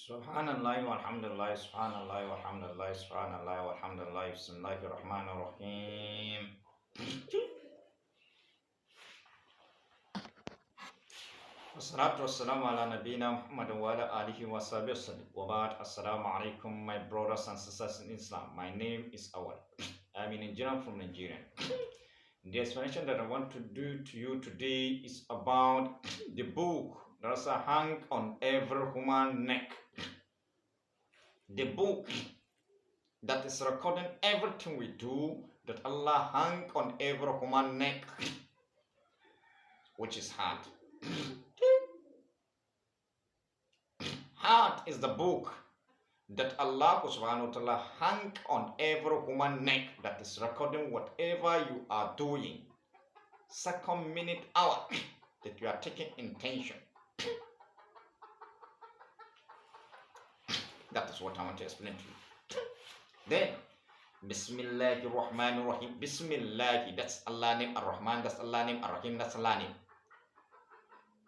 Subhanallah walhamdulillah, subhanallah walhamdulillah, subhanallah walhamdulillah, bismillahir rahmanir rahim. Wassalatu wassalamu ala nabina Muhammad wa ala alihi wa sahbihi wasallam. Wa ba'd, assalamu alaikum, my brothers and sisters in Islam. My name is Awal. I'm an engineer from Nigeria. The explanation that I want to do to you today is about the book that's hung on every human neck. The book that is recording everything we do, that Allah hung on every human neck, which is heart. Heart is the book that Allah subhanahu wa ta'ala hung on every human neck, that is recording whatever you are doing, second, minute, hour, that you are taking intention. That is what I want to explain to you. Then, Bismillahir Rahmanir Rahim. Bismillah, that's Allah name. Ar-Rahman, that's Allah name. Ar-Rahim, that's Allah name.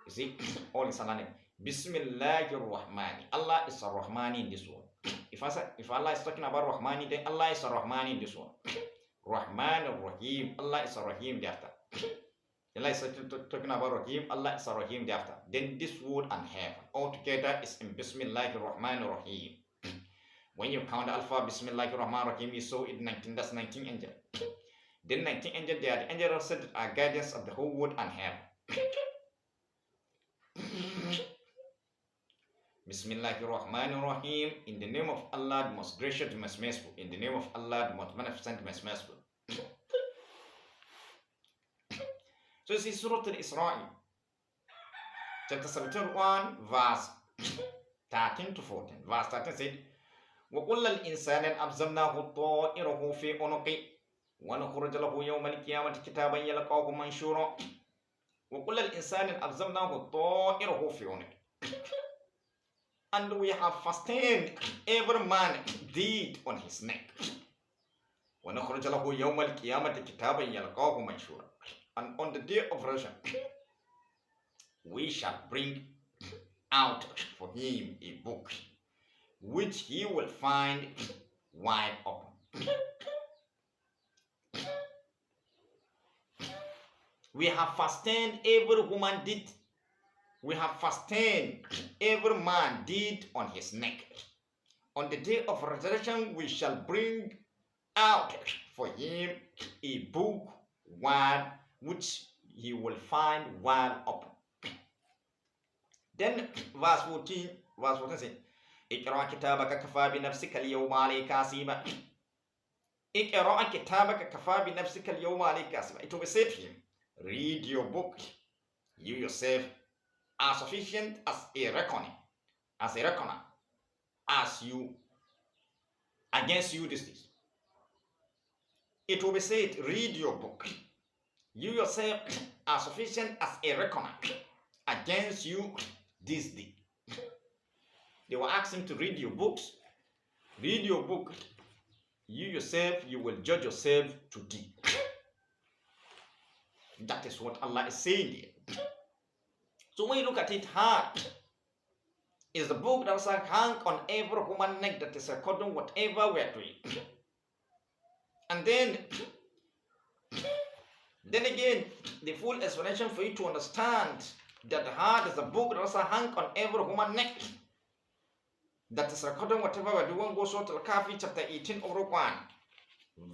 You see, all is Allah name. Bismillahir Rahmani. Allah is Ar-Rahmani in this one. If Allah is talking about Rahmani, then Allah is Ar-Rahmani in this one. Rahman Ar-Rahim. Allah is Ar-Rahim thereafter. Allah is talking about Rahim. Allah is Ar-Rahim thereafter. Then this word and heaven altogether is in Bismillahir Rahmanir Rahim. When you count the alpha, Bismillahir Rahmanir Rahim, you saw it 19, that's 19 angels. Then 19 angels, they are the angels that are guardians of the whole world and heaven. Bismillahir Rahmanir Rahim, in the name of Allah, the most gracious, the most merciful. In the name of Allah, the most beneficent, the most merciful. So this is Surah Al-Isra'il, chapter 71, verse 13 to 14. Verse 13 said, وَقُلَّ الْإِنسَانِ أَبْزَمْنَاهُ طَائِرَهُ فِي عُنُقِهِ وَنُخْرِجُ لَهُ يَوْمَ الْقِيَامَةِ كِتَابًا يَلْقَاهُ مَنشُورًا وَقُلَّ الْإِنسَانِ أَبْزَمْنَاهُ طَائِرَهُ فِي عُنُقِهِ. And we have fastened every man deed on his neck. وَنُخْرِجُ لَهُ يَوْمَ الْقِيَامَةِ كِتَابًا يَلْقَاهُ مَنشُورًا. And on the day of resurrection, we shall bring out for him a book which he will find wide open. We have fastened every woman did. We have fastened every man did on his neck. On the day of resurrection, we shall bring out for him a book wide, which he will find wide open. Then verse 14 says, اقرأ كتابك كفى بنفسك اليوم عليك حسيبا. اقرأ كتابك كفى بنفسك اليوم عليك حسيبا. It will be said to him, read your book. You yourself are sufficient as a reckoner, as you against you this is. It will be said, read your book. You yourself are sufficient as a reckoner against you this day. They will ask him to read your books. Read your book. You yourself, you will judge yourself today. That is what Allah is saying here. So when you look at it hard, is the book that is hung on every human neck, that is recording whatever we are doing. And then again, the full explanation for you to understand that the heart is a book that is hung on every human neck, that is recording whatever we're doing. Go to Al-Kahfi chapter 18 over 1,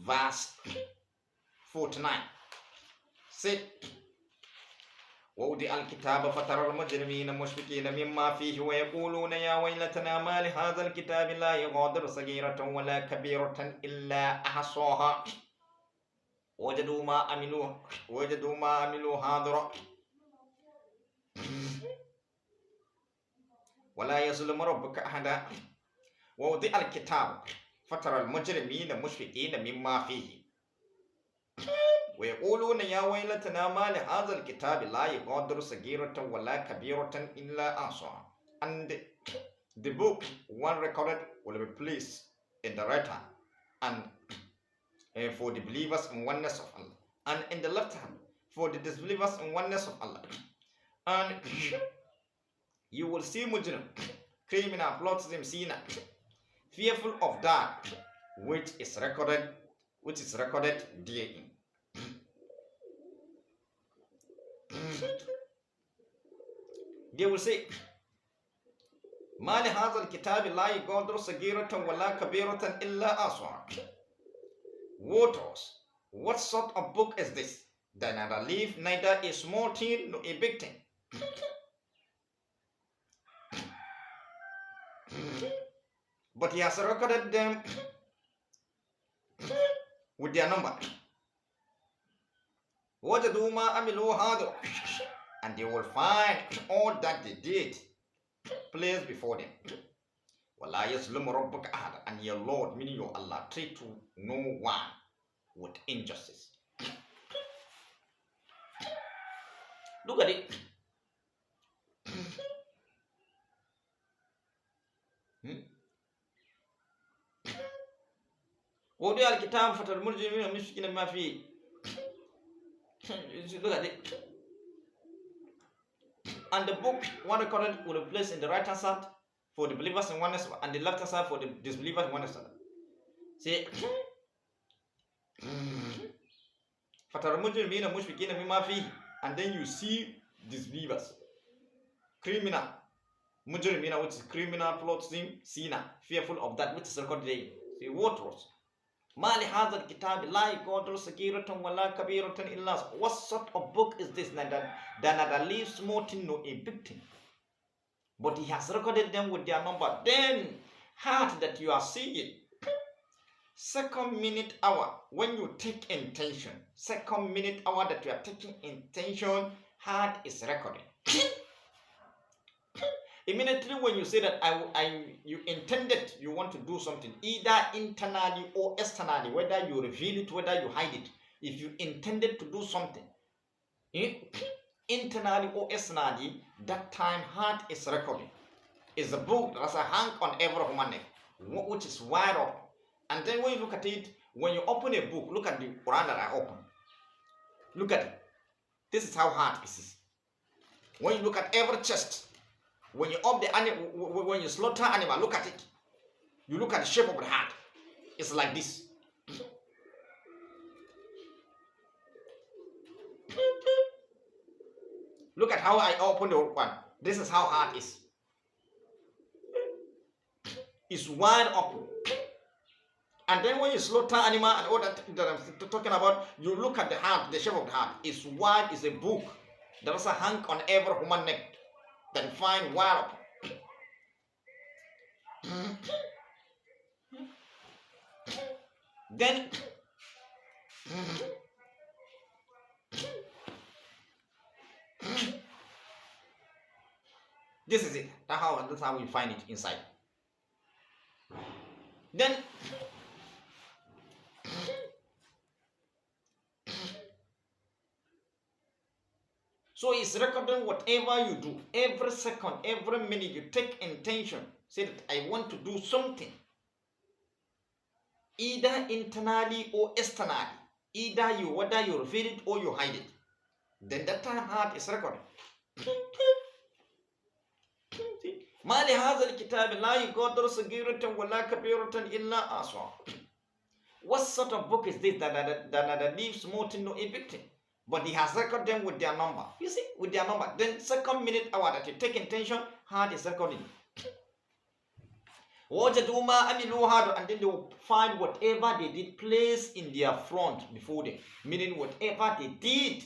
verse 49. Say, وَوْضِعَ الْكِتَابَ فَتَرَى الْمُجْرِمِينَ مُشْفِقِينَ مِمَّا فِيهِ وَيَقُولُونَ يَا وَيْلَتَنَا مَا لِهَذَا الْكِتَابِ لَا يُغَادِرُ صَغِيرَةً وَلَا كَبِيرَةً إِلَّا أَحْصَاهَا وَوَجَدُوا مَا عَمِلُوا حَاضِرًا ولا يظلم ربك أحدا ووضع الكتاب فترى المجرمين مشفقين مما فيه ويقولون يا ويلتنا ما لهذا الكتاب لا يغادر صغيرة ولا كبيرة إلا أحصاها. And the book, one recorded, will be placed in the right hand, and for the believers in oneness of Allah, and in the left hand for the disbelievers in oneness of Allah. And you will see mujrim, criminal plots them sin, fearful of that which is recorded therein. They will say, ما لهذا الكتاب لا يغادر صغيرة ولا كبيرة إلا أحصاها. Woe to us! What sort of book is this? That neither leave neither a small thing nor a big thing. But he has recorded them with their number. وَجَدُوا مَا عَمِلُوا حَاضِرًا. And they will find all that they did placed before them. وَلَا يَظْلِمُ رَبُّكَ أَحَدًا. And your Lord, meaning your Allah, treat to no one with injustice. Look at it. وَوَضِعَ الْكِتَابَ فَتَرَى الْمُجْرِمِينَ مُشْفِقِينَ مِمَّا فِيهِ. Look at it. And the book, one recorded, will be placed in the right hand side for the believers in one side, and the left hand side for the disbelievers in one side. See, فَتَرَى الْمُجْرِمِينَ مُشْفِقِينَ مِمَّا فِيهِ. And then you see disbelievers, criminal, mujrimina, which is criminal, plotting, sinner, fearful of that which is recorded there. See, what was? ما لهذا الكتاب لا يغادر صغيرة ولا كبيرة إلا. What sort of book is this that neither leaves small thing nor a big thing? But he has recorded them with their number. Then, heart that you are seeing, second, minute, hour, when you take intention, second, minute, hour that you are taking intention, heart is recorded. Immediately when you say that you intended, you want to do something, either internally or externally, whether you reveal it, whether you hide it, if you intended to do something, internally or externally, that time heart is recorded. It's a book that's a hang on every human neck, which is wide open. And then when you look at it, when you open a book, look at the Quran that I open. Look at it. This is how hard it is. When you look at every chest, when you up the animal, when you slaughter animal, look at it. You look at the shape of the heart. It's like this. Look at how I open the one. This is how hard it is. It's wide open. And then when you slaughter animal and all that I'm talking about, you look at the heart, the shape of the heart. It's wide, it's a book. There is a hang on every human neck that you find wide open. Then this is it. That's how we find it inside. Then so it's recording whatever you do, every second, every minute you take intention, say that I want to do something, either internally or externally, whether you reveal it or you hide it, then that time heart is recorded. ما لهذا الكتاب لا يغادر صغيرة ولا كبيرة إلا أحصاها. What sort of book is this that leaves small thing nor a big thing? But he has recorded them with their number. You see, with their number. Then second, minute, hour that you take intention, heart is recording. وَجَدُوا مَا عَمِلُوا حَاضِرًا. And then they will find whatever they did placed in their front before them. Meaning whatever they did,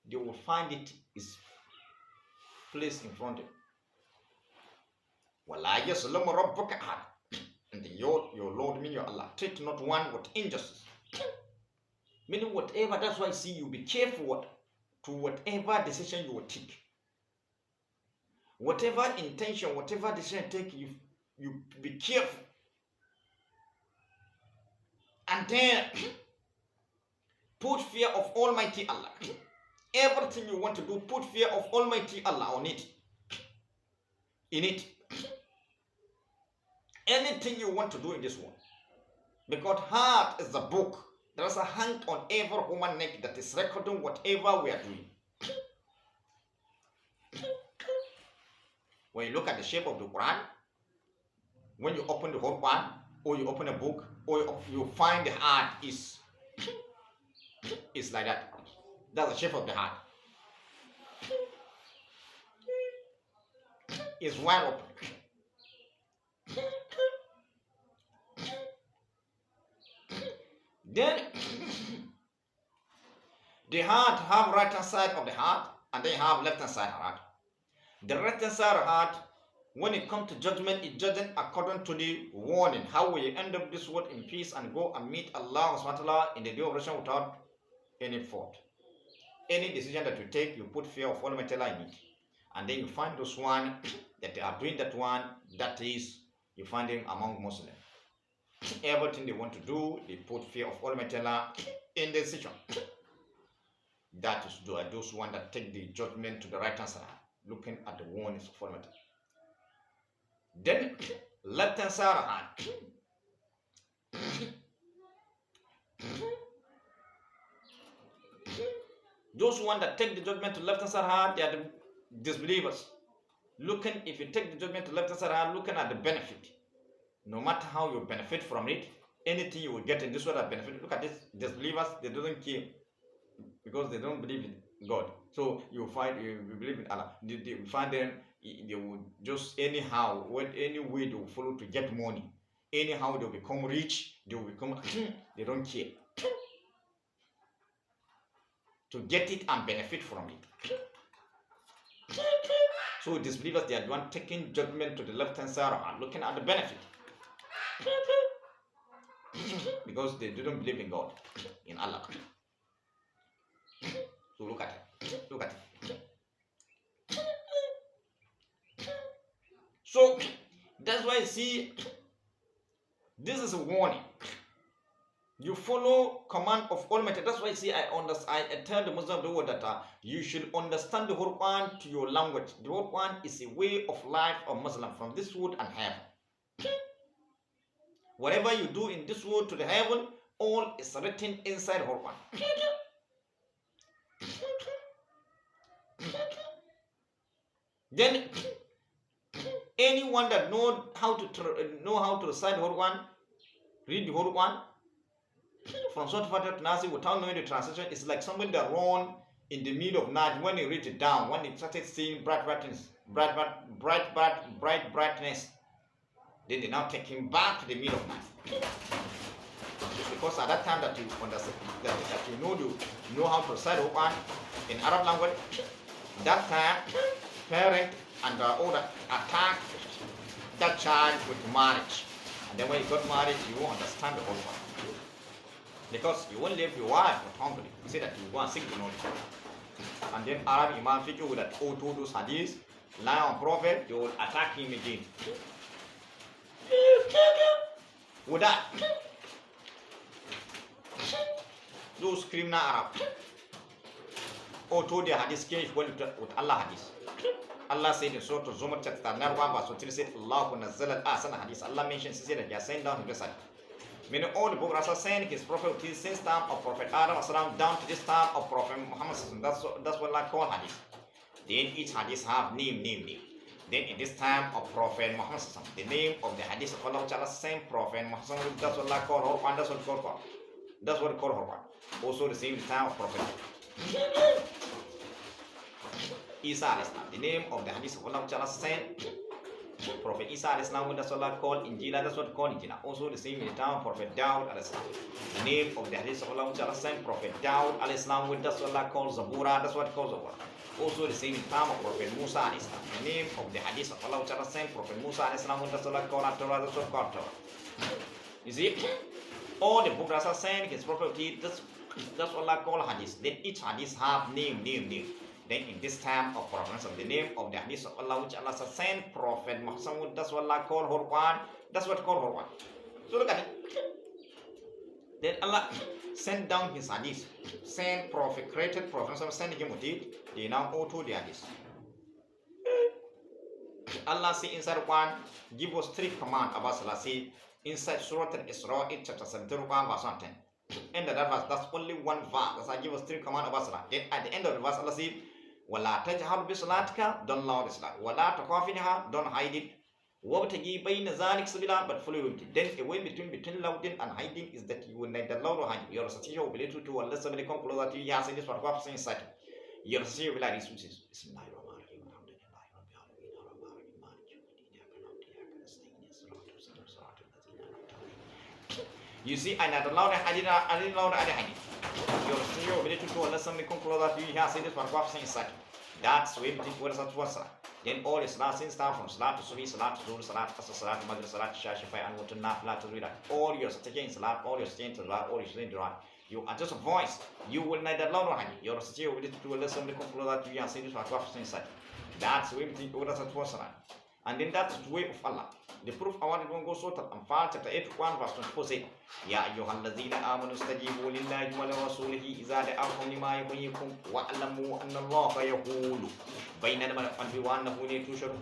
they will find it is placed in front of them. وَلَا يَظْلِمُ رَبُّكَ أَحَدًا. And your Lord, meaning your Allah, treat not one with injustice. Meaning whatever, that's why I see you be careful to whatever decision you will take. Whatever intention, whatever decision you take, you be careful. And then put fear of Almighty Allah. Everything you want to do, put fear of Almighty Allah on it. In it. Anything you want to do in this world. Because heart is the book. There is a hand on every human neck that is recording whatever we are doing. When you look at the shape of the Quran, When you open the Quran, or you open a book, or you find the heart is like that. That's the shape of the heart. It's wide open. Then the heart have right hand side of the heart, and then have left hand side heart. The right hand side heart, when it comes to judgment, it judges according to the warning. How will you end up this world in peace and go and meet Allah subhanahu wa ta'ala in the day of resurrection without any fault. Any decision that you take, you put fear of Almighty Allah in it. And then you find those one that they are doing that one, that is, you find them among Muslims. Everything they want to do, they put fear of Almighty Allah in the decision. That is those one that take the judgment to the right hand side, looking at the warnings of Almighty. Then left hand side hand. Those one that take the judgment to left hand side hand, they are the disbelievers. Looking, if you take the judgment to left hand side hand, looking at the benefit. No matter how you benefit from it, anything you will get in this world that benefit. Look at this, disbelievers, they don't care because they don't believe in God. So you find you believe in Allah. They find them, they will just anyhow, any way they will follow to get money. Anyhow they will become rich, they will become they don't care. To get it and benefit from it. So disbelievers, they are the one taking judgment to the left hand side and looking at the benefit. Because they didn't believe in God, in Allah. So look at it. Look at it. So that's why you see, this is a warning. You follow command of Almighty. That's why you see, I tell the Muslim of the world that you should understand the Quran to your language. The Quran is a way of life of Muslim from this world and heaven. Whatever you do in this world to the heaven, all is written inside Quran. Then anyone that know how to recite Quran, read the Quran from Surah Fatiha to Nasi without knowing the translation, is like somebody that run in the middle of night. When they reach it down, when they started seeing bright brightness, then they now take him back to the middle of night. Because at that time that you understand, that you know how to recite Quran in Arab language, that time parent and the owner attack that child with marriage. And then when you got married, you won't understand the whole one. Because you won't leave your wife with hungry. You say that you want sick knowledge. And then Arab Imam Fiqh will that all to those hadiths, lie on Prophet, you will attack him again. With that, those criminal Arab all told their hadith came with Allah hadith. Allah said in Surah Zumar chapter 9 verse 3 said, Allah nazzala al-ahsana hadith. Allah mentions, he said that he has sent down his message. Meaning all the book Rasul sent his prophet since time of Prophet Adam down to this time of Prophet Muhammad. That's what Allah call hadith. Then each hadith have name. Then in this time of Prophet Muhammad, the name of the hadith of Allah same Prophet Muhammad, that's what Allah call Quran, that's what call Quran. That's what call Quran. Also the same time of Prophet Isa, the name of the hadith of Allah sent Prophet Isa, that's what Allah called Injila, that's what called Injila. Also the same in the time of Prophet Dawud, the name of the hadith of Allah sent Prophet Dawud, that's what Allah called Zabura, that's what called Zabura. Also the same in the time of Prophet Musa, the name of the hadith of Allah sent Prophet Musa, that's what Allah called Torah, that's what called Torah. You see, all the book Rasul sent his prophet, that's what Allah called hadith. Then each hadith have name. Then in this time of Prophet, the name of the hadith of Allah which Allah sent Prophet Muhammad, that's what Allah called Quran, that's what called Quran. So look at it. Then Allah sent down his hadith, sent Prophet, created Prophet, sent him with it, they now auto the hadith. Allah say inside one, give us 3 commands about Salah. See inside Surah Al-Isra, chapter 71, verse 110. End of that verse, that's only one verse. That's why give us 3 commands about Salah. Then at the end of the verse, Allah said, وَلَا تَجْهَرْ بِصَلَاتِكَ, don't loud the Salah. وَلَا تَخَافِنْهَا, don't hide it. وَابْتَغِي بَيْنَ ذَلِكَ سَبِيلًا, but follow it. Then a way between louding and hiding is that you will neither loud or hide. Your recitation will be little to unless somebody come closer to you. Yes, it is what God saying inside. Your recitation will be like this. You see, I neither loud and hiding, I didn't loud and hiding. Your recitation will be little to unless somebody come closer to you. Yes, it is what God saying inside. That's way between what's then all is salat since start from salat to subi, salat to zuhr, salat to asr, salat to maghrib, salat to shafai, and what to nafila to read. All your taking salat, all your staying to salat, all your staying to salat. You are just a voice. You will neither loud nor hide. Your recitation will be to a lesson the conclude to you and say this what God inside. That's way between what's salat. And then that's the way of Allah. The proof I wanted to go so that Anfal chapter 81 verse 24 says, Ya ayyuhalladhina amanu istajibu lillahi wa lirrasulihi idza da'akum lima yuhyikum wa'lamu anna Allaha yaqulu bainal mar'i wa annahu la tushrun.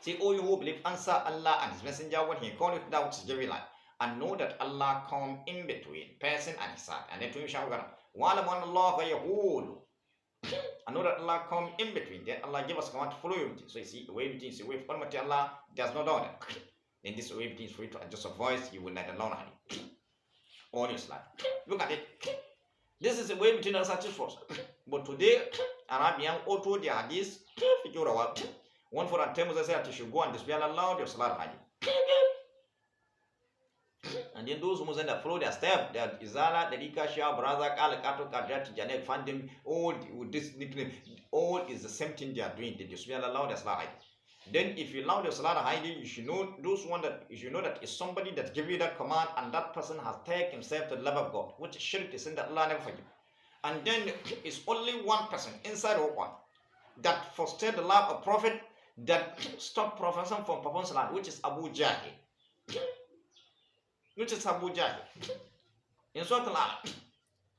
Say, all you who believe, answer Allah and His Messenger when He called you down to give you life, and know that Allah come in between person and His heart. And then to him shall go, wa'lamu anna Allaha yaqulu. I know that Allah come in between. Then Allah give us command to follow Him. So you see, the way between is the way of Almighty Allah. There's no doubt that. Then this way between is for you to adjust your voice. You will neither learn honey. On your slide. Look at it. This is the way between us such force. But today, Arabian auto the hadith figure out. One for a time was I said you should go and display Allah your salat honey. And then those who must follow their step, that Izala, the Rika Shah, Brother, Kalakato, Kadrat, Janet, find them all with this nickname. All is the same thing they are doing. They just allow their salah. Then if you allow the salah hiding, you should know that it's somebody that give you that command, and that person has taken himself to the love of God, which shirk is in that Allah never forgive. And then it's only one person inside of one that fostered the love of Prophet, that stopped Prophet from performing salah, which is Abu Jahl. Which is Abu Jahl. In Surah Al-Alaq.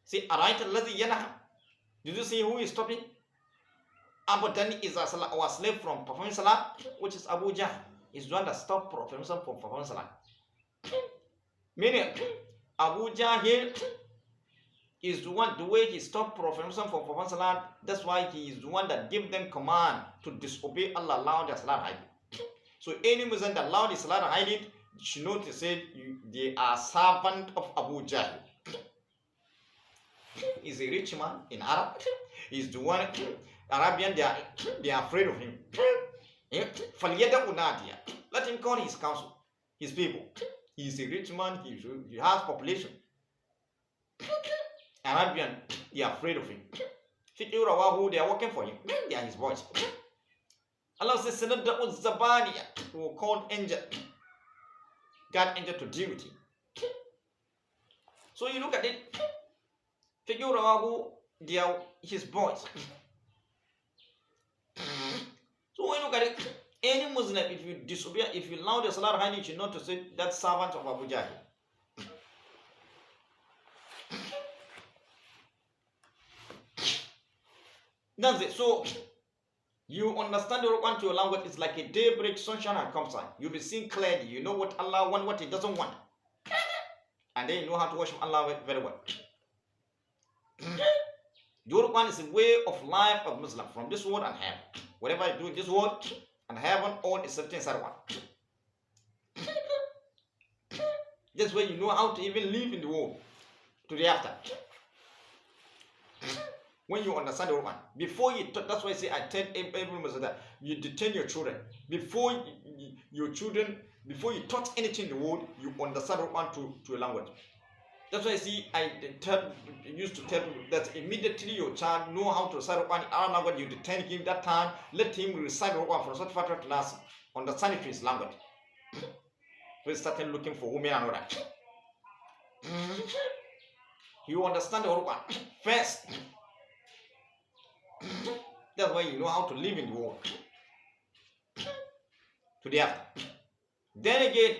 See, Arayta alladhi yanaha. Did you see who is stopping? Abu Dhani is a slave from performing salah, which is Abu Jahl. He's the one that stopped Prophet from performing salah. Meaning, Abu Jahl is the one, the way he stopped Prophet from performing salah, that's why he is the one that gave them command to disobey Allah, allow their salah hiding. So any Muslim that allowed the salah hiding, you should know to say they are servant of Abu Jahl. He's a rich man in Arab. He's the one Arabian, they are afraid of him. Let him call his council, his people. He's a rich man, he has population. Arabian, they are afraid of him. Who they are working for him, they are his boys. Allah says, Zabaniya, who called angel. God angel to deal with him. So you look at it, figure out who they are his boys. So when you look at it, any Muslim, if you disobey, if you allow the salah hiding, you should know to say that servant of Abu Jahl. That's it. So you understand the Quran to your language. It's like a daybreak, sunshine and comes on. You'll be seeing clearly. You know what Allah wants, what He doesn't want. And then you know how to worship Allah very well. The Quran is a way of life of Muslim from this world and heaven. Whatever you do in this world and heaven, all is certain inside one. That's where you know how to even live in the world to the after. When you understand the Quran, before you that's why I say I tell every Muslim that you detain your children. Before your children, before you taught anything in the world, you understand the Quran to a language. That's why I see I used to tell people that immediately your child know how to recite the Quran in our language, you detain him that time, let him recite the Quran from such far to last, understand it in his language. We started looking for women and all that. You understand the Quran first. That's why you know how to live in the world. To the after. Then again,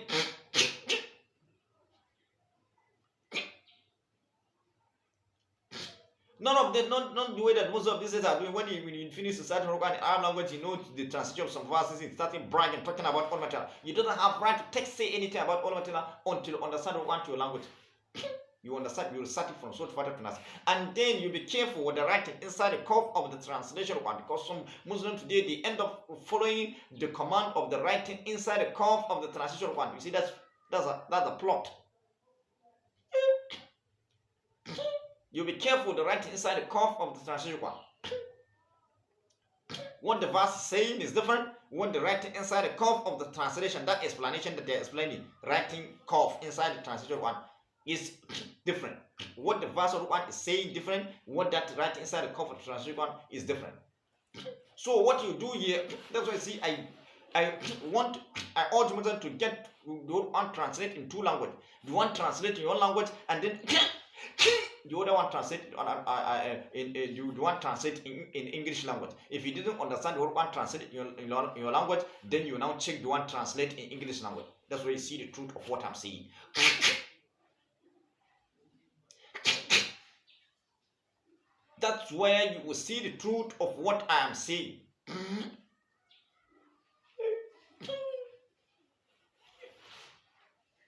not the way that most of these are doing. When you finish the certain Quran in Arab language, you know the translation of some verses, it's starting bragging, talking about Almighty Allah. You don't have right to say anything about Almighty Allah until you understand the Quran to your language. You understand? You will start it from Surah Fatir to Nas. And then you be careful with the writing inside the curve of the translation one, because some Muslims today they end up following the command of the writing inside the curve of the translation one. You see, that's a plot. You be careful with the writing inside the curve of the translation one. What the verse is saying is different. When the writing inside the curve of the translation, that explanation that they're explaining, writing curve inside the translation one is different. What the verse of one is saying different. What that writing inside the curve of the translation one is different. So what you do here, that's why I see I urge Muslims to get the one translate in two languages. The one translate in your language, and then the other one translate you want translate in English language. If you didn't understand the one translate in your language, then you now check the one translate in English language. That's where you see the truth of what I'm saying. That's where you will see the truth of what I am saying.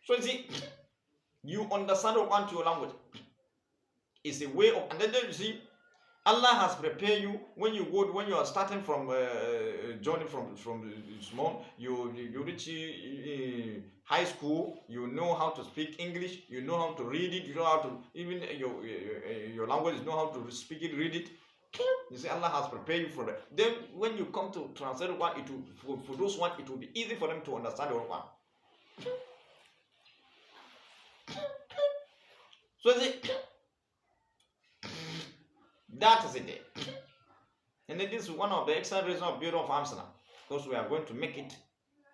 So you see, you understand or want your language. It's a way of, and then you see, Allah has prepared you when you are starting from journey from small. You reach high school. You know how to speak English. You know how to read it. You know how to even your language. You know how to speak it, read it. You see, Allah has prepared you for that. Then when you come to translate one, it will, for those one, it will be easy for them to understand your one. So that is it. And this is one of the extra reasons of Bureau of Amsterdam, because we are going to make it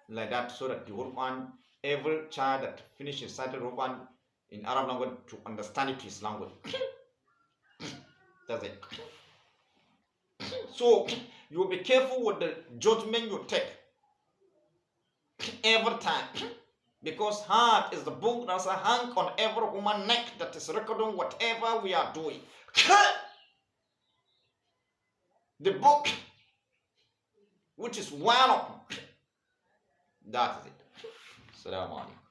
like that, so that the Quran, every child that finishes started Quran in Arab language to understand it his language. That's it. So you will be careful with the judgment you take every time, because heart is the book that's hung on every woman's neck that is recording whatever we are doing. The book which is one of them. That is it. Assalamu alaikum.